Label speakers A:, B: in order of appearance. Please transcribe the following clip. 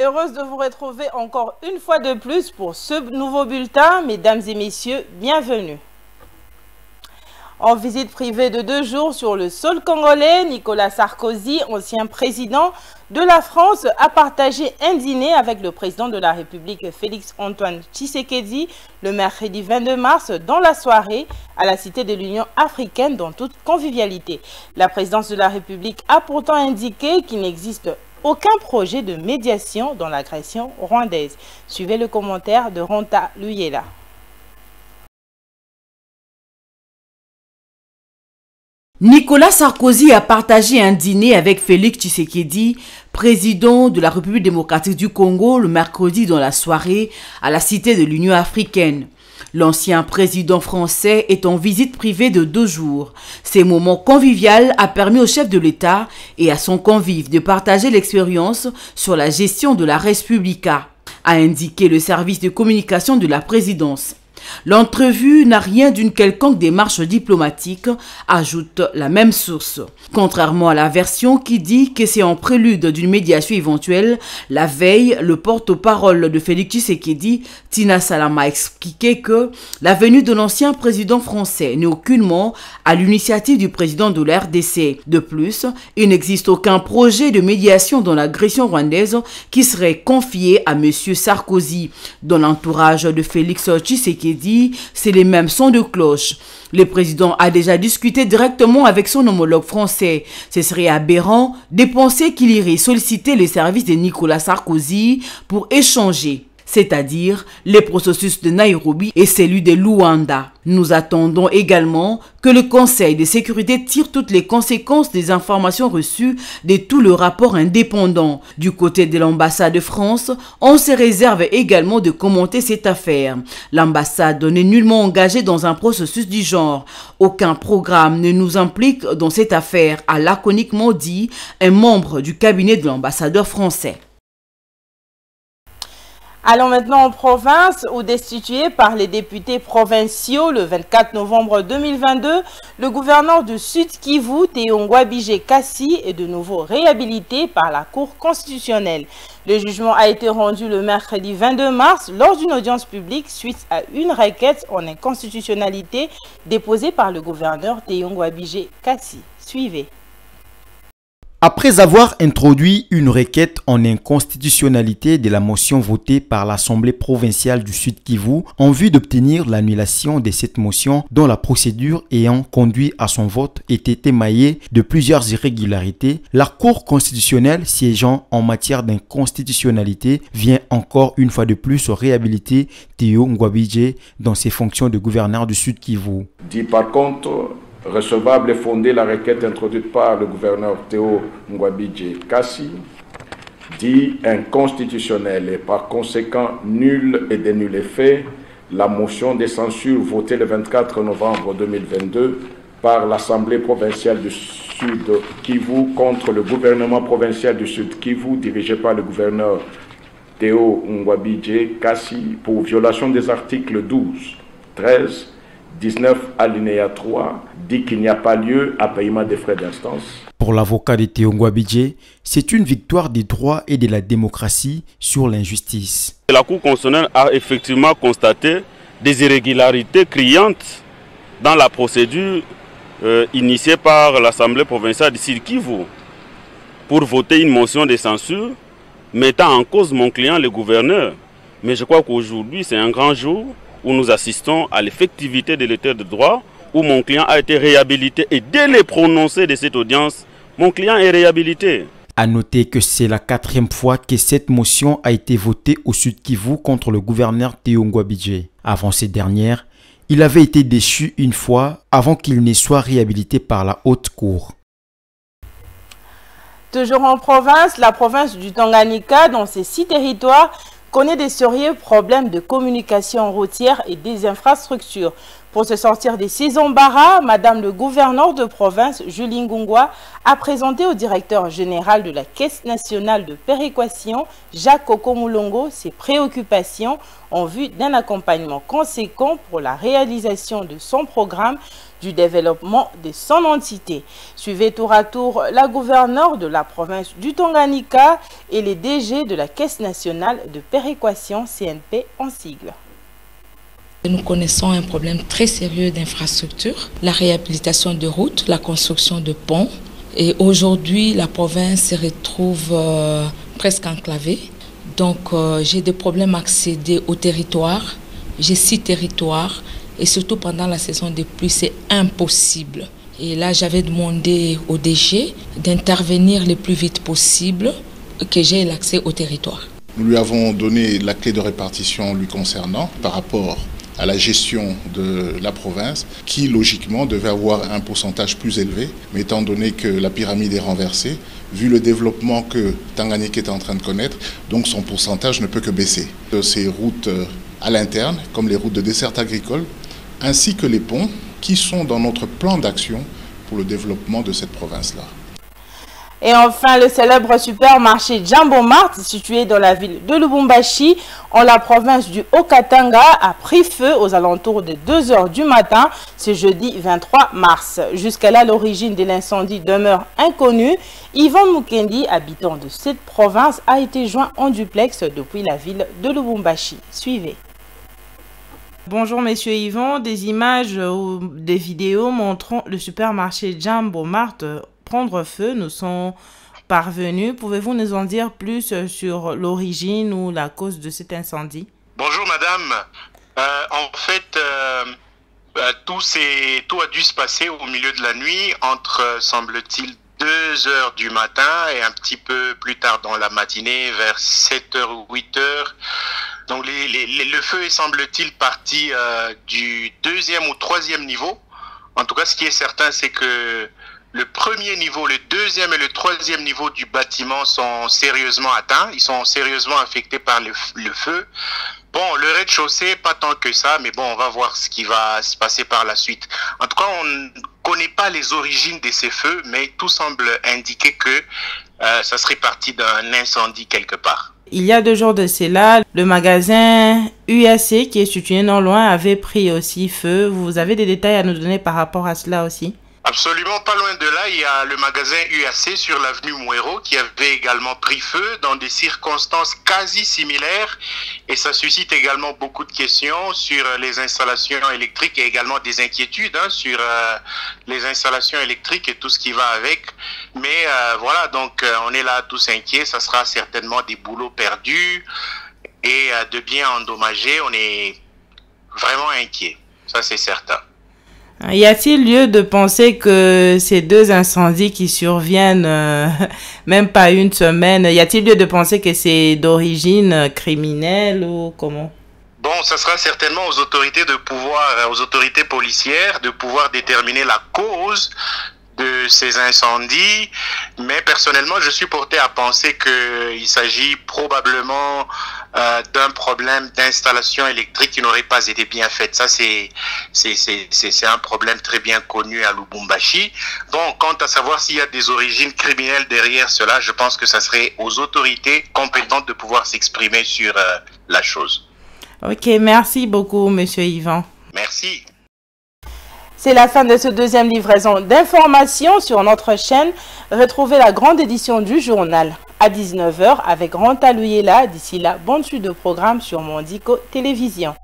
A: Heureuse de vous retrouver encore une fois de plus pour ce nouveau bulletin. Mesdames et messieurs, bienvenue. En visite privée de 2 jours sur le sol congolais, Nicolas Sarkozy, ancien président de la France, a partagé un dîner avec le président de la République Félix-Antoine Tshisekedi le mercredi 22 mars dans la soirée à la Cité de l'Union africaine dans toute convivialité. La présidence de la République a pourtant indiqué qu'il n'existe aucun projet de médiation dans l'agression rwandaise. Suivez le commentaire de Ronta Luyela.
B: Nicolas Sarkozy a partagé un dîner avec Félix Tshisekedi, président de la République démocratique du Congo, le mercredi dans la soirée à la Cité de l'Union africaine. L'ancien président français est en visite privée de 2 jours. Ces moments conviviaux a permis au chef de l'État et à son convive de partager l'expérience sur la gestion de la Res Publica, a indiqué le service de communication de la présidence. L'entrevue n'a rien d'une quelconque démarche diplomatique, ajoute la même source. Contrairement à la version qui dit que c'est en prélude d'une médiation éventuelle, la veille, le porte-parole de Félix Tshisekedi, Tina Salama, a expliqué que la venue de l'ancien président français n'est aucunement à l'initiative du président de la RDC. De plus, il n'existe aucun projet de médiation dans l'agression rwandaise qui serait confié à M. Sarkozy. Dans l'entourage de Félix Tshisekedi, c'est les mêmes sons de cloche. Le président a déjà discuté directement avec son homologue français. Ce serait aberrant de penser qu'il irait solliciter les services de Nicolas Sarkozy pour échanger, c'est-à-dire les processus de Nairobi et celui de Luanda. Nous attendons également que le Conseil de sécurité tire toutes les conséquences des informations reçues de tout le rapport indépendant. Du côté de l'ambassade de France, on se réserve également de commenter cette affaire. L'ambassade n'est nullement engagée dans un processus du genre. Aucun programme ne nous implique dans cette affaire, a laconiquement dit un membre du cabinet de l'ambassadeur français.
A: Allons maintenant en province où, destitué par les députés provinciaux le 24 novembre 2022, le gouverneur du Sud Kivu, Théongwa Bijé Kassi, est de nouveau réhabilité par la Cour constitutionnelle. Le jugement a été rendu le mercredi 22 mars lors d'une audience publique suite à une requête en inconstitutionnalité déposée par le gouverneur Théongwa Bijé Kassi. Suivez.
C: Après avoir introduit une requête en inconstitutionnalité de la motion votée par l'Assemblée provinciale du Sud Kivu en vue d'obtenir l'annulation de cette motion dont la procédure ayant conduit à son vote était émaillée de plusieurs irrégularités, la Cour constitutionnelle siégeant en matière d'inconstitutionnalité vient encore une fois de plus réhabiliter Théongwa Bijé dans ses fonctions de gouverneur du Sud Kivu.
D: Dit par contre recevable et fondée la requête introduite par le gouverneur Théongwa Bijé Kassi, dit inconstitutionnel et par conséquent nul et de nul effet la motion de censure votée le 24 novembre 2022 par l'Assemblée provinciale du Sud Kivu contre le gouvernement provincial du Sud Kivu dirigé par le gouverneur Théongwa Bijé Kassi pour violation des articles 12, 13, 19 alinéa 3 dit qu'il n'y a pas lieu à paiement des frais d'instance.
C: Pour l'avocat de Théongwa Bijé, c'est une victoire des droits et de la démocratie sur l'injustice.
E: La Cour constitutionnelle a effectivement constaté des irrégularités criantes dans la procédure initiée par l'Assemblée provinciale du Sud Kivu pour voter une motion de censure mettant en cause mon client, le gouverneur. Mais je crois qu'aujourd'hui, c'est un grand jour où nous assistons à l'effectivité de l'état de droit, où mon client a été réhabilité et dès le prononcé de cette audience, mon client est réhabilité.
C: À noter que c'est la 4e fois que cette motion a été votée au Sud Kivu contre le gouverneur Théongwa Bijé. Avant cette dernière, il avait été déchu une fois avant qu'il ne soit réhabilité par la Haute Cour.
A: Toujours en province, la province du Tanganyika, dans ses 6 territoires, connaît des sérieux problèmes de communication routière et des infrastructures. Pour se sortir des 6 embarras, Madame le gouverneur de province, Julie Ngungwa, a présenté au directeur général de la Caisse nationale de péréquation, Jacques Okomulongo, ses préoccupations en vue d'un accompagnement conséquent pour la réalisation de son programme du développement de son entité. Suivez tour à tour la gouverneure de la province du Tanganyika et les DG de la Caisse nationale de péréquation, CNP en sigle.
F: Nous connaissons un problème très sérieux d'infrastructure, la réhabilitation de routes, la construction de ponts. Et aujourd'hui, la province se retrouve presque enclavée. Donc, j'ai des problèmes à accéder au territoire. J'ai 6 territoires. Et surtout pendant la saison des pluies, c'est impossible. Et là, j'avais demandé au DG d'intervenir le plus vite possible, que j'ai l'accès au territoire.
G: Nous lui avons donné la clé de répartition lui concernant par rapport à la gestion de la province, qui logiquement devait avoir un pourcentage plus élevé, mais étant donné que la pyramide est renversée, vu le développement que Tanganyika est en train de connaître, donc son pourcentage ne peut que baisser. Ces routes à l'interne, comme les routes de desserte agricole, ainsi que les ponts qui sont dans notre plan d'action pour le développement de cette province-là.
A: Et enfin, le célèbre supermarché Jambo Mart, situé dans la ville de Lubumbashi, en la province du Haut-Katanga, a pris feu aux alentours de 2 h du matin, ce jeudi 23 mars. Jusqu'à là, l'origine de l'incendie demeure inconnue. Yvan Mukendi, habitant de cette province, a été joint en duplex depuis la ville de Lubumbashi. Suivez. Bonjour Monsieur Yvan, des images ou des vidéos montrant le supermarché Jambo Mart prendre feu nous sont parvenus. Pouvez-vous nous en dire plus sur l'origine ou la cause de cet incendie?
H: Bonjour madame. En fait, tout a dû se passer au milieu de la nuit entre, semble-t-il, 2 h du matin et un petit peu plus tard dans la matinée, vers 7 h ou 8 h. Donc le feu est, semble-t-il, parti du 2e ou 3e niveau. En tout cas, ce qui est certain, c'est que le 1er niveau, le 2e et le 3e niveau du bâtiment sont sérieusement atteints. Ils sont sérieusement affectés par le feu. Bon, le rez-de-chaussée, pas tant que ça, mais bon, on va voir ce qui va se passer par la suite. En tout cas, on ne connaît pas les origines de ces feux, mais tout semble indiquer que ça serait parti d'un incendie quelque part.
A: Il y a 2 jours de cela, le magasin UAC, qui est situé non loin, avait pris aussi feu. Vous avez des détails à nous donner par rapport à cela aussi?
H: Absolument, pas loin de là, il y a le magasin UAC sur l'avenue Mouero qui avait également pris feu dans des circonstances quasi similaires, et ça suscite également beaucoup de questions sur les installations électriques et également des inquiétudes sur les installations électriques et tout ce qui va avec. Mais voilà, donc on est là tous inquiets, ça sera certainement des boulots perdus et de biens endommagés. On est vraiment inquiets, ça c'est certain.
A: Y a-t-il lieu de penser que ces 2 incendies qui surviennent même pas une semaine, y a-t-il lieu de penser que c'est d'origine criminelle ou comment?
H: Bon, ça sera certainement aux autorités aux autorités policières de pouvoir déterminer la cause de ces incendies, mais personnellement je suis porté à penser qu'il s'agit probablement d'un problème d'installation électrique qui n'aurait pas été bien faite. Ça c'est un problème très bien connu à Lubumbashi. Bon, quant à savoir s'il y a des origines criminelles derrière cela, je pense que ça serait aux autorités compétentes de pouvoir s'exprimer sur la chose.
A: Ok, merci beaucoup Monsieur Yvan.
H: Merci.
A: C'est la fin de ce 2e livraison d'informations sur notre chaîne. Retrouvez la grande édition du journal à 19 h avec Ranta Louyela. D'ici là, bonne suite de programme sur Mondico Télévision.